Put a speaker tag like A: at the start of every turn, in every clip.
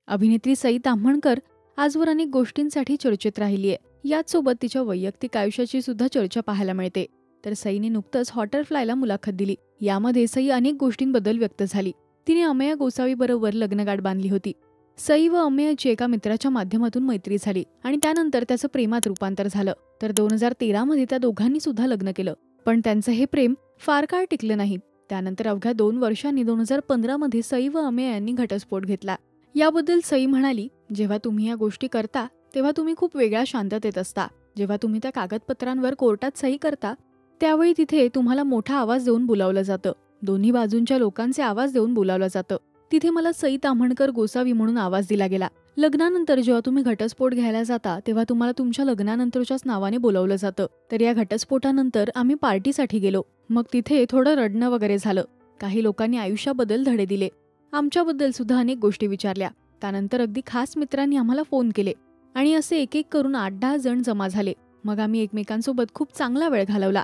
A: अभिनेत्री सई ताम्हणकर आजवर अनेक गोष्टींसाठी चर्चेत राहिली आहे। याचसोबत तिच्या वैयक्तिक आयुष्याची सुद्धा चर्चा पाहायला मिळते। तर सईने नुकतंच हॉटरफ्लायला मुलाखत दिली। यामध्ये सई अनेक गोष्टींबद्दल व्यक्त झाली। तिने अमेय गोसावी बरोबर लग्नगाठ बांधली होती। सई व अमेयची एका मित्राच्या माध्यमातून मैत्री झाली आणि त्यानंतर त्याचं प्रेमात रूपांतर झालं। तर 2013 मध्ये त्या दोघांनी सुद्धा लग्न केलं, पण त्यांचं हे प्रेम फार काळ टिकलं नाही। त्यानंतर अवघ्या 2 वर्षांनी 2015 मध्ये सई व अमेय यांनी घटस्फोट घेतला। याबद्दल सई म्हणाली, जेव्हा तुम्ही या गोष्टी करता तेव्हा तुम्ही खूप वेगळ्या शांततेत असता। जेव्हा तुम्ही त्या कागदपत्रांवर कोर्टात सही करता त्यावेळी तिथे तुम्हाला मोठा आवाज देऊन बोलावलं जातं। दोन्ही बाजूंच्या लोकांचे आवाज देऊन बोलावलं जातं। तिथे मला सई ताम्हणकर गोसावी म्हणून आवाज दिला गेला। लग्नानंतर जेव्हा तुम्ही घटस्फोट घ्यायला जाता तेव्हा तुम्हाला तुमच्या लग्नानंतरच्याच नावाने बोलावलं जातं। तर या घटस्फोटानंतर आम्ही पार्टीसाठी गेलो। मग तिथे थोडं रडणं वगैरे झालं। काही लोकांनी आयुष्याबद्दल धडे दिले, आमच्याबद्दल सुद्धा अनेक गोष्टी विचारल्या। त्यानंतर अगदी खास मित्रांनी आम्हाला फोन केले आणि असे एक एक करून 8-10 जण जमा झाले। मग आम्ही एकमेकांसोबत खूप चांगला वेळ घालवला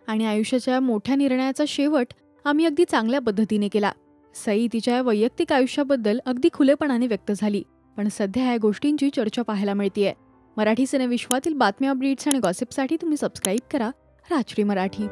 A: आणि आयुष्याच्या मोठ्या निर्णयाचा शेवट आम्ही अगदी चांगल्या पद्धतीने केला। सई तिच्या वैयक्तिक आयुष्याबद्दल अगदी खुलेपणाने व्यक्त झाली, पण सध्या या गोष्टींची चर्चा पाहायला मिळतेय। मराठी सिनेविश्वातील बातम्या, अपडेट्स आणि गॉसिपसाठी तुम्ही सबस्क्राईब करा राजश्री मराठी।